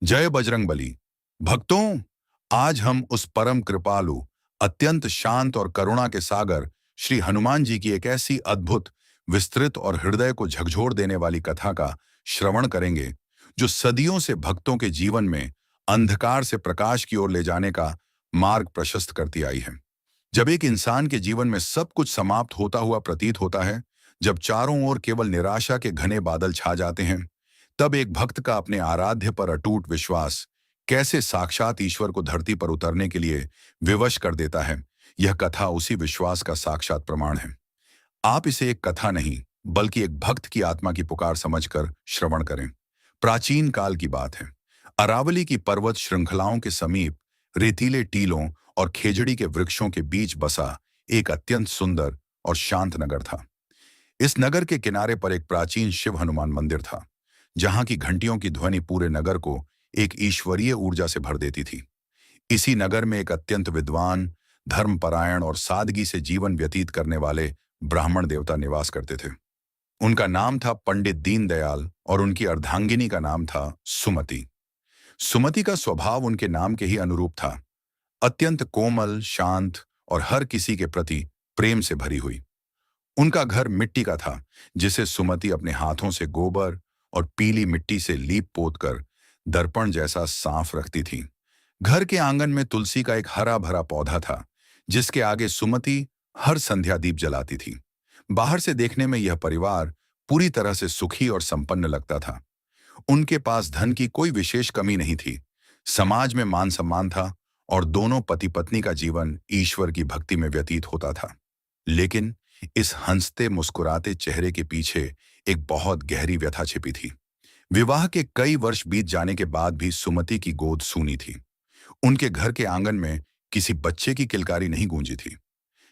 जय बजरंगबली। भक्तों, आज हम उस परम कृपालु, अत्यंत शांत और करुणा के सागर श्री हनुमान जी की एक ऐसी अद्भुत, विस्तृत और हृदय को झकझोर देने वाली कथा का श्रवण करेंगे, जो सदियों से भक्तों के जीवन में अंधकार से प्रकाश की ओर ले जाने का मार्ग प्रशस्त करती आई है। जब एक इंसान के जीवन में सब कुछ समाप्त होता हुआ प्रतीत होता है, जब चारों ओर केवल निराशा के घने बादल छा जाते हैं, तब एक भक्त का अपने आराध्य पर अटूट विश्वास कैसे साक्षात ईश्वर को धरती पर उतरने के लिए विवश कर देता है। यह कथा उसी विश्वास का साक्षात प्रमाण है। आप इसे एक कथा नहीं, बल्कि एक भक्त की आत्मा की पुकार समझकर श्रवण करें। प्राचीन काल की बात है। अरावली की पर्वत श्रृंखलाओं के समीप रेतीले टीलों और खेजड़ी के वृक्षों के बीच बसा एक अत्यंत सुंदर और शांत नगर था। इस नगर के किनारे पर एक प्राचीन शिव हनुमान मंदिर था, जहां की घंटियों की ध्वनि पूरे नगर को एक ईश्वरीय ऊर्जा से भर देती थी। इसी नगर में एक अत्यंत विद्वान, धर्मपरायण और सादगी से जीवन व्यतीत करने वाले ब्राह्मण देवता निवास करते थे। उनका नाम था पंडित दीनदयाल और उनकी अर्धांगिनी का नाम था सुमति। सुमति का स्वभाव उनके नाम के ही अनुरूप था, अत्यंत कोमल, शांत और हर किसी के प्रति प्रेम से भरी हुई। उनका घर मिट्टी का था, जिसे सुमति अपने हाथों से गोबर और पीली मिट्टी से लीप पोत कर दर्पण जैसा साफ रखती थी। घर के आंगन में तुलसी का एक हरा भरा पौधा था, जिसके आगे सुमति हर संध्या दीप जलाती थी। बाहर से देखने में यह परिवार पूरी तरह से सुखी और संपन्न लगता था। उनके पास धन की कोई विशेष कमी नहीं थी, समाज में मान सम्मान था और दोनों पति पत्नी का जीवन ईश्वर की भक्ति में व्यतीत होता था। लेकिन इस हंसते मुस्कुराते चेहरे के पीछे एक बहुत गहरी व्यथा छिपी थी। विवाह के कई वर्ष बीत जाने के बाद भी सुमति की गोद सूनी थी। उनके घर के आंगन में किसी बच्चे की किलकारी नहीं गूंजी थी।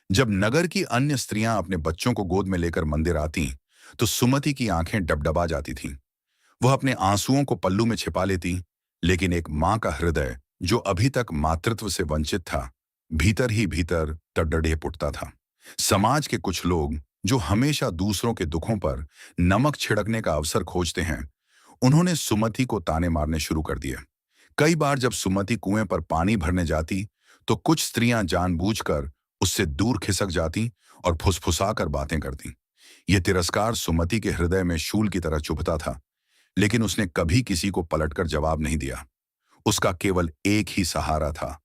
जब नगर की अन्य स्त्रियां अपने बच्चों को गोद में लेकर मंदिर आतीं, तो सुमति की आंखें डबडबा जाती थीं। वह अपने आंसुओं को पल्लू में छिपा लेती, लेकिन एक मां का हृदय, जो अभी तक मातृत्व से वंचित था, भीतर ही भीतर तड़तड़ाए उठता था। समाज के कुछ लोग, जो हमेशा दूसरों के दुखों पर नमक छिड़कने का अवसर खोजते हैं, उन्होंने सुमति को ताने मारने शुरू कर दिए। कई बार जब सुमति कुएं पर पानी भरने जाती, तो कुछ स्त्रियां जानबूझकर उससे दूर खिसक जाती और फुसफुसाकर बातें करती। यह तिरस्कार सुमति के हृदय में शूल की तरह चुभता था, लेकिन उसने कभी किसी को पलटकर जवाब नहीं दिया। उसका केवल एक ही सहारा था,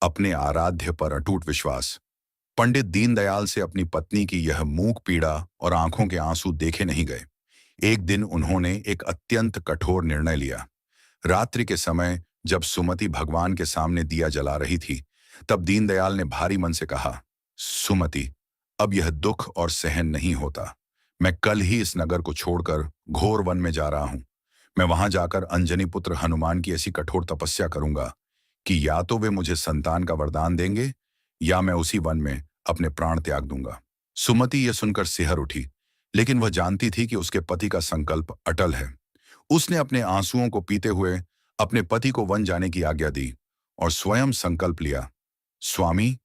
अपने आराध्य पर अटूट विश्वास। पंडित दीनदयाल से अपनी पत्नी की यह मूक पीड़ा और आंखों के आंसू देखे नहीं गए। एक दिन उन्होंने एक अत्यंत कठोर निर्णय लिया। रात्रि के समय जब सुमति भगवान के सामने दिया जला रही थी, तब दीनदयाल ने भारी मन से कहा, सुमति, अब यह दुख और सहन नहीं होता। मैं कल ही इस नगर को छोड़कर घोर वन में जा रहा हूं। मैं वहां जाकर अंजनी पुत्र हनुमान की ऐसी कठोर तपस्या करूंगा कि या तो वे मुझे संतान का वरदान देंगे, या मैं उसी वन में अपने प्राण त्याग दूंगा। सुमति यह सुनकर सिहर उठी, लेकिन वह जानती थी कि उसके पति का संकल्प अटल है। उसने अपने आंसुओं को पीते हुए अपने पति को वन जाने की आज्ञा दी और स्वयं संकल्प लिया, स्वामी,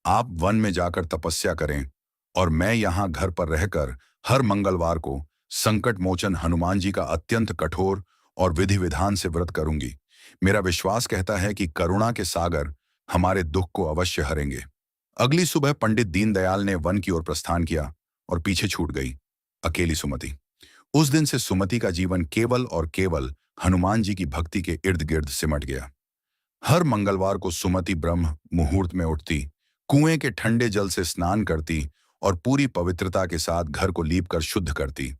आप वन में जाकर तपस्या करें और मैं यहाँ घर पर रहकर हर मंगलवार को संकट मोचन हनुमान जी का अत्यंत कठोर और विधि विधान से व्रत करूंगी। मेरा विश्वास कहता है कि करुणा के सागर हमारे दुख को अवश्य हरेंगे। अगली सुबह पंडित दीनदयाल ने वन की ओर प्रस्थान किया और पीछे छूट गई अकेली सुमति। उस दिन से सुमति का जीवन केवल और केवल हनुमान जी की भक्ति के इर्द गिर्द सिमट गया। हर मंगलवार को सुमति ब्रह्म मुहूर्त में उठती, कुएं के ठंडे जल से स्नान करती और पूरी पवित्रता के साथ घर को लीप कर शुद्ध करती।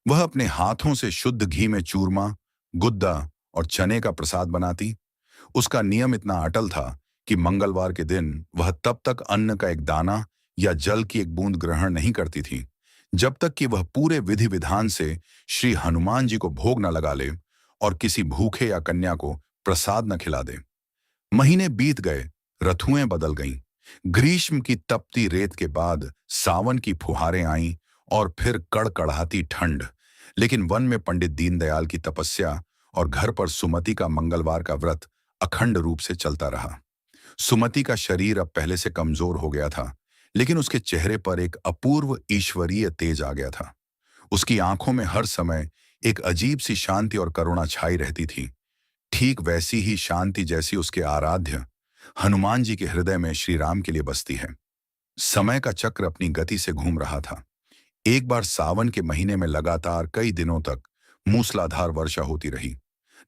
वह अपने हाथों से शुद्ध घी में चूरमा, गुद्दा और चने का प्रसाद बनाती। उसका नियम इतना अटल था कि मंगलवार के दिन वह तब तक अन्न का एक दाना या जल की एक बूंद ग्रहण नहीं करती थी, जब तक कि वह पूरे विधि विधान से श्री हनुमान जी को भोग न लगा ले और किसी भूखे या कन्या को प्रसाद न खिला दे। महीने बीत गए, ऋतुएं बदल गईं। ग्रीष्म की तपती रेत के बाद सावन की फुहारें आईं और फिर कड़कड़ाती ठंड। लेकिन वन में पंडित दीनदयाल की तपस्या और घर पर सुमति का मंगलवार का व्रत अखंड रूप से चलता रहा। सुमति का शरीर अब पहले से कमजोर हो गया था, लेकिन उसके चेहरे पर एक अपूर्व ईश्वरीय तेज आ गया था। उसकी आंखों में हर समय एक अजीब सी शांति और करुणा छाई रहती थी। ठीक वैसी ही शांति जैसी उसके आराध्य हनुमान जी के हृदय में श्री राम के लिए बसती है। समय का चक्र अपनी गति से घूम रहा था। एक बार सावन के महीने में लगातार कई दिनों तक मूसलाधार वर्षा होती रही।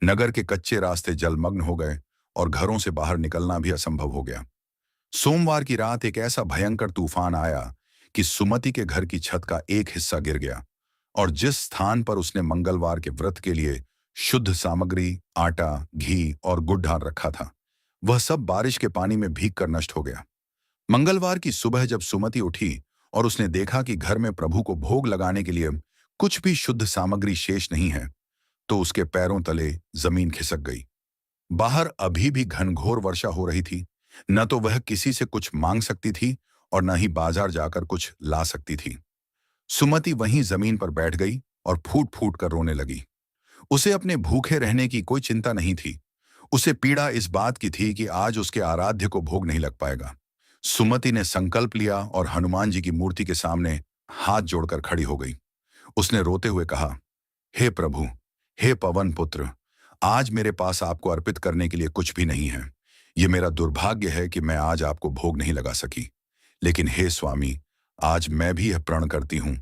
नगर के कच्चे रास्ते जलमग्न हो गए और घरों से बाहर निकलना भी असंभव हो गया। सोमवार की रात एक ऐसा भयंकर तूफान आया कि सुमति के घर की छत का एक हिस्सा गिर गया और जिस स्थान पर उसने मंगलवार के व्रत के लिए शुद्ध सामग्री, आटा, घी और गुड़ डाल रखा था, वह सब बारिश के पानी में भीग कर नष्ट हो गया। मंगलवार की सुबह जब सुमति उठी और उसने देखा कि घर में प्रभु को भोग लगाने के लिए कुछ भी शुद्ध सामग्री शेष नहीं है, तो उसके पैरों तले जमीन खिसक गई। बाहर अभी भी घनघोर वर्षा हो रही थी। न तो वह किसी से कुछ मांग सकती थी और न ही बाजार जाकर कुछ ला सकती थी। सुमति वहीं जमीन पर बैठ गई और फूट फूट कर रोने लगी। उसे अपने भूखे रहने की कोई चिंता नहीं थी। उसे पीड़ा इस बात की थी कि आज उसके आराध्य को भोग नहीं लग पाएगा। सुमति ने संकल्प लिया और हनुमान जी की मूर्ति के सामने हाथ जोड़कर खड़ी हो गई। उसने रोते हुए कहा, हे प्रभु, हे पवन पुत्र, आज मेरे पास आपको अर्पित करने के लिए कुछ भी नहीं है। ये मेरा दुर्भाग्य है कि मैं आज आपको भोग नहीं लगा सकी। लेकिन हे स्वामी, आज मैं भी यह प्रण करती हूं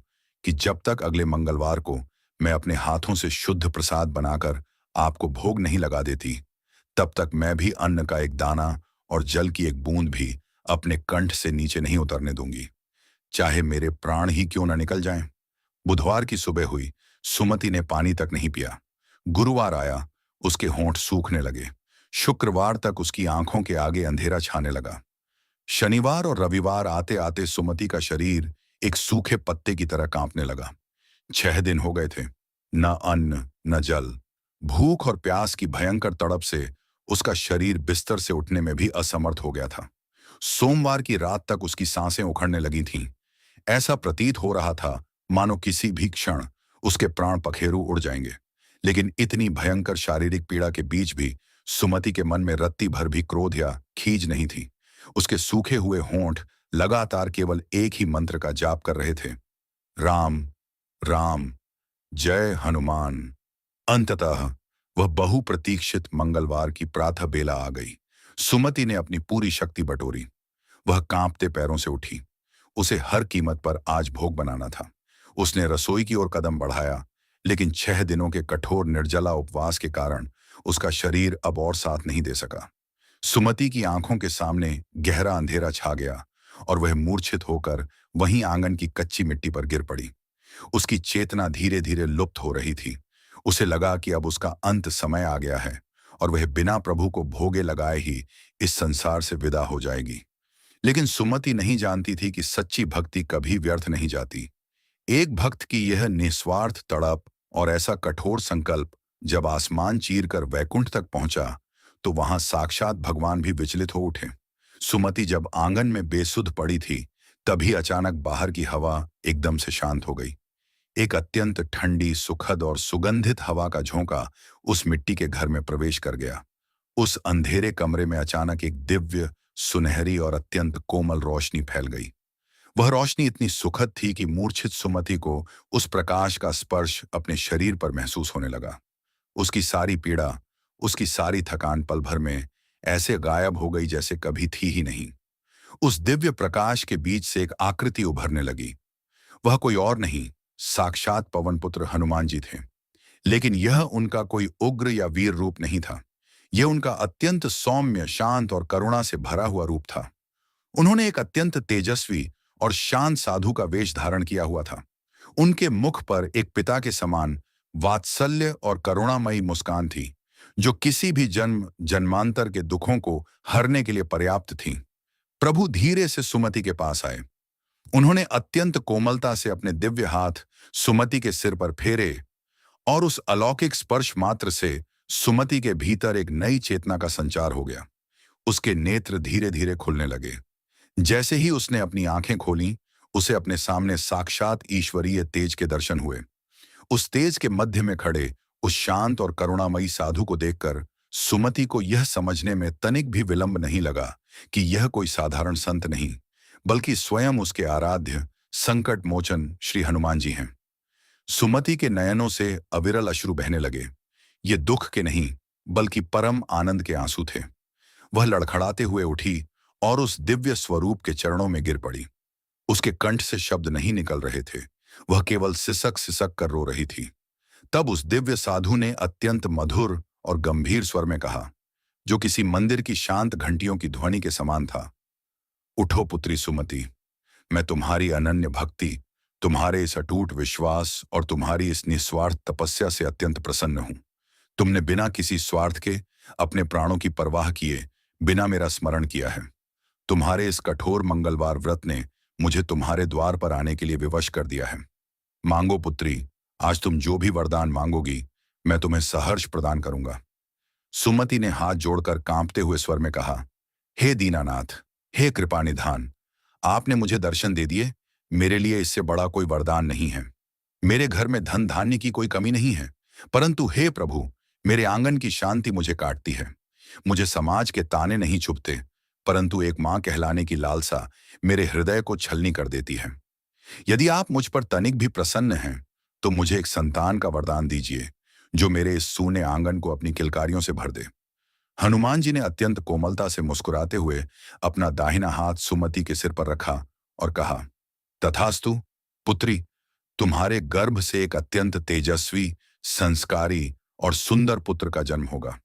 कि जब तक अगले मंगलवार को मैं अपने हाथों से शुद्ध प्रसाद बनाकर आपको भोग नहीं लगा देती, तब तक मैं भी अन्न का एक दाना और जल की एक बूंद भी अपने कंठ से नीचे नहीं उतरने दूंगी, चाहे मेरे प्राण ही क्यों न निकल जाएं। बुधवार की सुबह हुई, सुमति ने पानी तक नहीं पिया। गुरुवार आया, उसके होंठ सूखने लगे। शुक्रवार तक उसकी आंखों के आगे अंधेरा छाने लगा। शनिवार और रविवार आते आते सुमति का शरीर एक सूखे पत्ते की तरह कांपने लगा। 6 दिन हो गए थे। न अन्न न जल, भूख और प्यास की भयंकर तड़प से उसका शरीर बिस्तर से उठने में भी असमर्थ हो गया था। सोमवार की रात तक उसकी सांसें उखड़ने लगी थीं। ऐसा प्रतीत हो रहा था मानो किसी भी क्षण उसके प्राण पखेरु उड़ जाएंगे। लेकिन इतनी भयंकर शारीरिक पीड़ा के बीच भी सुमति के मन में रत्ती भर भी क्रोध या खीज नहीं थी। उसके सूखे हुए होंठ लगातार केवल एक ही मंत्र का जाप कर रहे थे, राम राम, जय हनुमान। अंततः वह बहुप्रतीक्षित मंगलवार की प्रातः बेला आ गई। सुमति ने अपनी पूरी शक्ति बटोरी। वह कांपते पैरों से उठी। उसे हर कीमत पर आज भोग बनाना था। उसने रसोई की ओर कदम बढ़ाया, लेकिन 6 दिनों के कठोर निर्जला उपवास के कारण उसका शरीर अब और साथ नहीं दे सका। सुमति की आंखों के सामने गहरा अंधेरा छा गया और वह मूर्छित होकर वहीं आंगन की कच्ची मिट्टी पर गिर पड़ी। उसकी चेतना धीरे धीरे लुप्त हो रही थी। उसे लगा कि अब उसका अंत समय आ गया है और वह बिना प्रभु को भोगे लगाए ही इस संसार से विदा हो जाएगी। लेकिन सुमति नहीं जानती थी कि सच्ची भक्ति कभी व्यर्थ नहीं जाती। एक भक्त की यह निस्वार्थ तड़प और ऐसा कठोर संकल्प जब आसमान चीरकर वैकुंठ तक पहुंचा, तो वहां साक्षात भगवान भी विचलित हो उठे। सुमति जब आंगन में बेसुध पड़ी थी, तभी अचानक बाहर की हवा एकदम से शांत हो गई। एक अत्यंत ठंडी, सुखद और सुगंधित हवा का झोंका उस मिट्टी के घर में प्रवेश कर गया। उस अंधेरे कमरे में अचानक एक दिव्य, सुनहरी और अत्यंत कोमल रोशनी फैल गई। वह रोशनी इतनी सुखद थी कि मूर्छित सुमति को उस प्रकाश का स्पर्श अपने शरीर पर महसूस होने लगा। उसकी सारी पीड़ा, उसकी सारी थकान पल भर में ऐसे गायब हो गई जैसे कभी थी ही नहीं। उस दिव्य प्रकाश के बीच से एक आकृति उभरने लगी। वह कोई और नहीं, साक्षात पवनपुत्र हनुमान जी थे। लेकिन यह उनका कोई उग्र या वीर रूप नहीं था। यह उनका अत्यंत सौम्य, शांत और करुणा से भरा हुआ रूप था। उन्होंने एक अत्यंत तेजस्वी और शांत साधु का वेश धारण किया हुआ था। उनके मुख पर एक पिता के समान वात्सल्य और करुणामयी मुस्कान थी, जो किसी भी जन्म जन्मांतर के दुखों को हरने के लिए पर्याप्त थी। प्रभु धीरे से सुमति के पास आए। उन्होंने अत्यंत कोमलता से अपने दिव्य हाथ सुमति के सिर पर फेरे और उस अलौकिक स्पर्श मात्र से सुमति के भीतर एक नई चेतना का संचार हो गया। उसके नेत्र धीरे धीरे खुलने लगे। जैसे ही उसने अपनी आंखें खोलीं, उसे अपने सामने साक्षात ईश्वरीय तेज के दर्शन हुए। उस तेज के मध्य में खड़े उस शांत और करुणामयी साधु को देखकर सुमति को यह समझने में तनिक भी विलंब नहीं लगा कि यह कोई साधारण संत नहीं, बल्कि स्वयं उसके आराध्य संकट मोचन श्री हनुमान जी हैं। सुमति के नयनों से अविरल अश्रु बहने लगे। ये दुख के नहीं, बल्कि परम आनंद के आंसू थे। वह लड़खड़ाते हुए उठी और उस दिव्य स्वरूप के चरणों में गिर पड़ी। उसके कंठ से शब्द नहीं निकल रहे थे, वह केवल सिसक सिसक कर रो रही थी। तब उस दिव्य साधु ने अत्यंत मधुर और गंभीर स्वर में कहा, जो किसी मंदिर की शांत घंटियों की ध्वनि के समान था, उठो पुत्री सुमति, मैं तुम्हारी अनन्य भक्ति, तुम्हारे इस अटूट विश्वास और तुम्हारी इस निस्वार्थ तपस्या से अत्यंत प्रसन्न हूं। तुमने बिना किसी स्वार्थ के अपने प्राणों की परवाह किए बिना मेरा स्मरण किया है। तुम्हारे इस कठोर मंगलवार व्रत ने मुझे तुम्हारे द्वार पर आने के लिए विवश कर दिया है। मांगो पुत्री, आज तुम जो भी वरदान मांगोगी मैं तुम्हें सहर्ष प्रदान करूंगा। सुमति ने हाथ जोड़कर कांपते हुए स्वर में कहा, हे दीनानाथ, हे कृपा निधान, आपने मुझे दर्शन दे दिए, मेरे लिए इससे बड़ा कोई वरदान नहीं है। मेरे घर में धन धान्य की कोई कमी नहीं है, परंतु हे प्रभु, मेरे आंगन की शांति मुझे काटती है। मुझे समाज के ताने नहीं चुभते, परंतु एक मां कहलाने की लालसा मेरे हृदय को छलनी कर देती है। यदि आप मुझ पर तनिक भी प्रसन्न हैं, तो मुझे एक संतान का वरदान दीजिए, जो मेरे इस सूने आंगन को अपनी किलकारियों से भर दे। हनुमान जी ने अत्यंत कोमलता से मुस्कुराते हुए अपना दाहिना हाथ सुमति के सिर पर रखा और कहा, तथास्तु पुत्री, तुम्हारे गर्भ से एक अत्यंत तेजस्वी, संस्कारी और सुंदर पुत्र का जन्म होगा।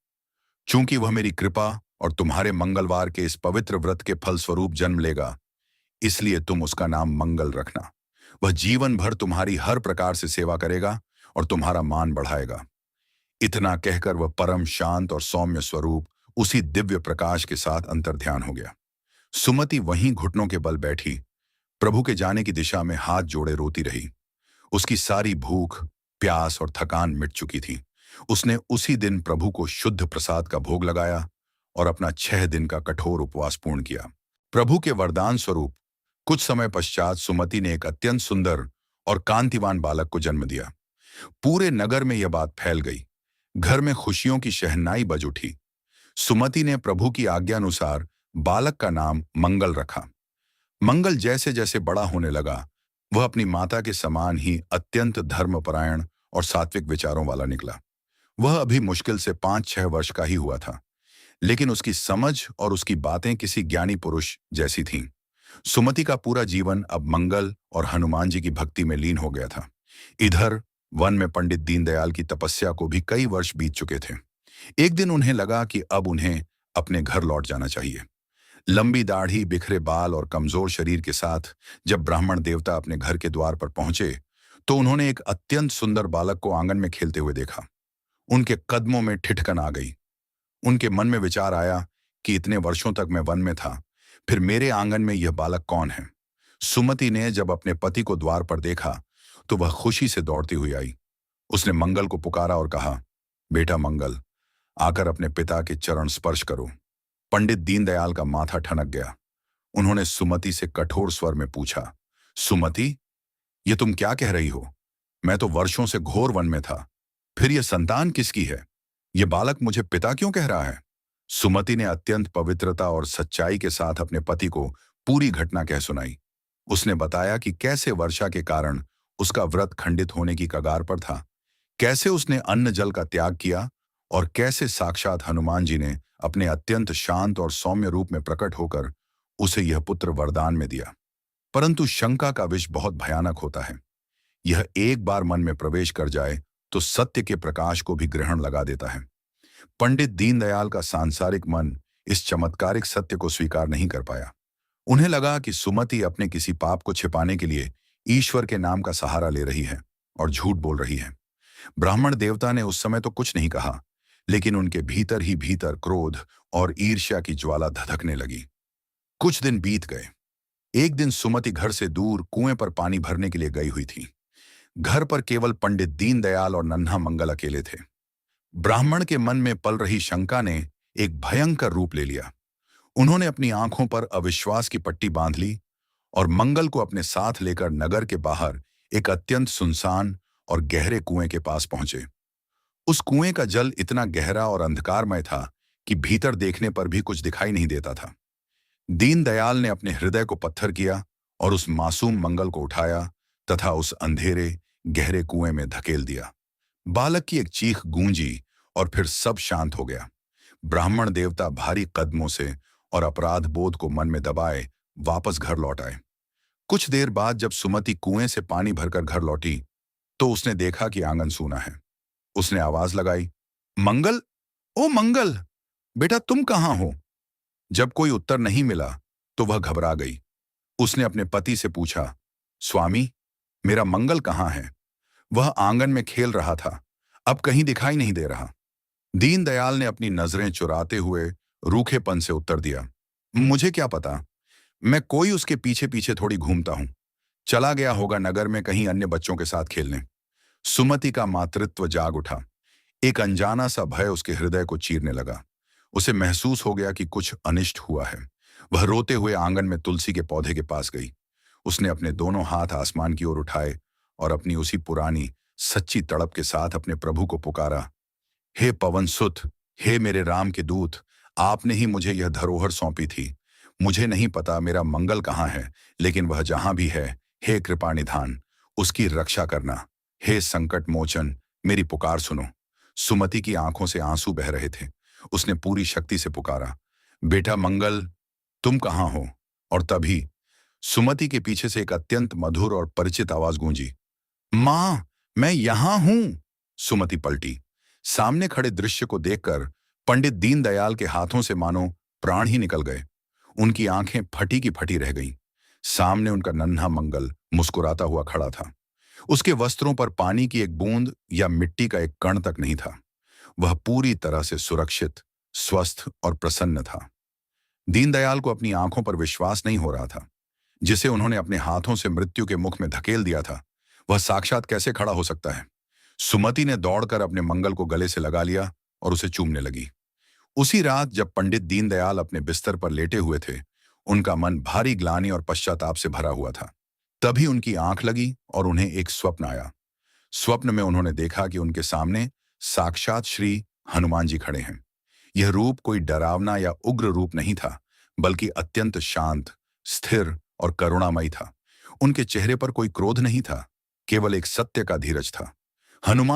चूंकि वह मेरी कृपा और तुम्हारे मंगलवार के इस पवित्र व्रत के फलस्वरूप जन्म लेगा, इसलिए तुम उसका नाम मंगल रखना। वह जीवन भर तुम्हारी हर प्रकार से सेवा करेगा और तुम्हारा मान बढ़ाएगा। इतना कहकर वह परम शांत और सौम्य स्वरूप उसी दिव्य प्रकाश के साथ अंतर्ध्यान हो गया। सुमति वहीं घुटनों के बल बैठी प्रभु के जाने की दिशा में हाथ जोड़े रोती रही। उसकी सारी भूख, प्यास और थकान मिट चुकी थी। उसने उसी दिन प्रभु को शुद्ध प्रसाद का भोग लगाया और अपना 6 दिन का कठोर उपवास पूर्ण किया। प्रभु के वरदान स्वरूप कुछ समय पश्चात सुमति ने एक अत्यंत सुंदर और कांतिवान बालक को जन्म दिया। पूरे नगर में यह बात फैल गई। घर में खुशियों की शहनाई बज उठी। सुमति ने प्रभु की आज्ञा अनुसार बालक का नाम मंगल रखा। मंगल जैसे जैसे बड़ा होने लगा, वह अपनी माता के समान ही अत्यंत धर्मपरायण और सात्विक विचारों वाला निकला। वह अभी मुश्किल से 5-6 वर्ष का ही हुआ था, लेकिन उसकी समझ और उसकी बातें किसी ज्ञानी पुरुष जैसी थीं। सुमति का पूरा जीवन अब मंगल और हनुमान जी की भक्ति में लीन हो गया था। इधर वन में पंडित दीनदयाल की तपस्या को भी कई वर्ष बीत चुके थे। एक दिन उन्हें लगा कि अब उन्हें अपने घर लौट जाना चाहिए। लंबी दाढ़ी, बिखरे बाल और कमजोर शरीर के साथ जब ब्राह्मण देवता अपने घर के द्वार पर पहुंचे, तो उन्होंने एक अत्यंत सुंदर बालक को आंगन में खेलते हुए देखा। उनके कदमों में ठिठकन आ गई। उनके मन में विचार आया कि इतने वर्षों तक मैं वन में था, फिर मेरे आंगन में यह बालक कौन है। सुमति ने जब अपने पति को द्वार पर देखा, तो वह खुशी से दौड़ती हुई आई। उसने मंगल को पुकारा और कहा, बेटा मंगल, आकर अपने पिता के चरण स्पर्श करो। पंडित दीनदयाल का माथा ठनक गया। उन्होंने सुमति से कठोर स्वर में पूछा, सुमति, ये तुम क्या कह रही हो? मैं तो वर्षों से घोर वन में था, फिर यह संतान किसकी है? यह बालक मुझे पिता क्यों कह रहा है? सुमति ने अत्यंत पवित्रता और सच्चाई के साथ अपने पति को पूरी घटना कह सुनाई। उसने बताया कि कैसे वर्षा के कारण उसका व्रत खंडित होने की कगार पर था, कैसे उसने अन्न जल का त्याग किया और कैसे साक्षात हनुमान जी ने अपने अत्यंत शांत और सौम्य रूप में प्रकट होकर उसे यह पुत्र वरदान में दिया। परंतु शंका का विष बहुत भयानक होता है। यह एक बार मन में प्रवेश कर जाए तो सत्य के प्रकाश को भी ग्रहण लगा देता है। पंडित दीनदयाल का सांसारिक मन इस चमत्कारिक सत्य को स्वीकार नहीं कर पाया। उन्हें लगा कि सुमति अपने किसी पाप को छिपाने के लिए ईश्वर के नाम का सहारा ले रही है और झूठ बोल रही है। ब्राह्मण देवता ने उस समय तो कुछ नहीं कहा, लेकिन उनके भीतर ही भीतर क्रोध और ईर्ष्या की ज्वाला धधकने लगी। कुछ दिन बीत गए। एक दिन सुमति घर से दूर कुएं पर पानी भरने के लिए गई हुई थी। घर पर केवल पंडित दीनदयाल और नन्हा मंगल अकेले थे। ब्राह्मण के मन में पल रही शंका ने एक भयंकर रूप ले लिया। उन्होंने अपनी आंखों पर अविश्वास की पट्टी बांध ली और मंगल को अपने साथ लेकर नगर के बाहर एक अत्यंत सुनसान और गहरे कुएं के पास पहुंचे। उस कुएं का जल इतना गहरा और अंधकारमय था कि भीतर देखने पर भी कुछ दिखाई नहीं देता था। दीनदयाल ने अपने हृदय को पत्थर किया और उस मासूम मंगल को उठाया तथा उस अंधेरे गहरे कुएं में धकेल दिया। बालक की एक चीख गूंजी और फिर सब शांत हो गया। ब्राह्मण देवता भारी कदमों से और अपराध बोध को मन में दबाए वापस घर लौट आए। कुछ देर बाद जब सुमति कुएं से पानी भरकर घर लौटी तो उसने देखा कि आंगन सूना है। उसने आवाज लगाई, मंगल, ओ मंगल, बेटा तुम कहां हो? जब कोई उत्तर नहीं मिला तो वह घबरा गई। उसने अपने पति से पूछा, स्वामी, मेरा मंगल कहां है? वह आंगन में खेल रहा था, अब कहीं दिखाई नहीं दे रहा। दीनदयाल ने अपनी नजरें चुराते हुए रूखेपन से उत्तर दिया, मुझे क्या पता, मैं कोई उसके पीछे पीछे थोड़ी घूमता हूं। चला गया होगा नगर में कहीं अन्य बच्चों के साथ खेलने। सुमति का मातृत्व जाग उठा। एक अनजाना सा भय उसके हृदय को चीरने लगा। उसे महसूस हो गया कि कुछ अनिष्ट हुआ है। वह रोते हुए आंगन में तुलसी के पौधे के पास गई। उसने अपने दोनों हाथ आसमान की ओर उठाए और अपनी उसी पुरानी सच्ची तड़प के साथ अपने प्रभु को पुकारा, हे पवन सुत, हे मेरे राम के दूत, आपने ही मुझे यह धरोहर सौंपी थी। मुझे नहीं पता मेरा मंगल कहाँ है, लेकिन वह जहां भी है, हे कृपा निधान, उसकी रक्षा करना। हे संकट मोचन, मेरी पुकार सुनो। सुमति की आंखों से आंसू बह रहे थे। उसने पूरी शक्ति से पुकारा, बेटा मंगल, तुम कहाँ हो? और तभी सुमति के पीछे से एक अत्यंत मधुर और परिचित आवाज गूंजी, मां, मैं यहां हूं। सुमति पलटी। सामने खड़े दृश्य को देखकर पंडित दीनदयाल के हाथों से मानो प्राण ही निकल गए। उनकी आंखें फटी की फटी रह गईं। सामने उनका नन्हा मंगल मुस्कुराता हुआ खड़ा था। उसके वस्त्रों पर पानी की एक बूंद या मिट्टी का एक कण तक नहीं था। वह पूरी तरह से सुरक्षित, स्वस्थ और प्रसन्न था। दीनदयाल को अपनी आंखों पर विश्वास नहीं हो रहा था। जिसे उन्होंने अपने हाथों से मृत्यु के मुख में धकेल दिया था, वह साक्षात कैसे खड़ा हो सकता है? सुमति ने दौड़कर अपने मंगल को गले से लगा लिया और उसे चूमने लगी। उसी रात जब पंडित दीनदयाल अपने बिस्तर पर लेटे हुए थे, उनका मन भारी ग्लानि और पश्चाताप से भरा हुआ था। तभी उनकी आंख लगी और उन्हें एक स्वप्न आया। स्वप्न में उन्होंने देखा कि उनके सामने साक्षात श्री हनुमान जी खड़े हैं। यह रूप कोई डरावना या उग्र रूप नहीं था, बल्कि अत्यंत शांत, स्थिर और करुणामयी था। उनके चेहरे पर कोई क्रोध नहीं था, केवल एक सत्य का धीरज था। हनुमान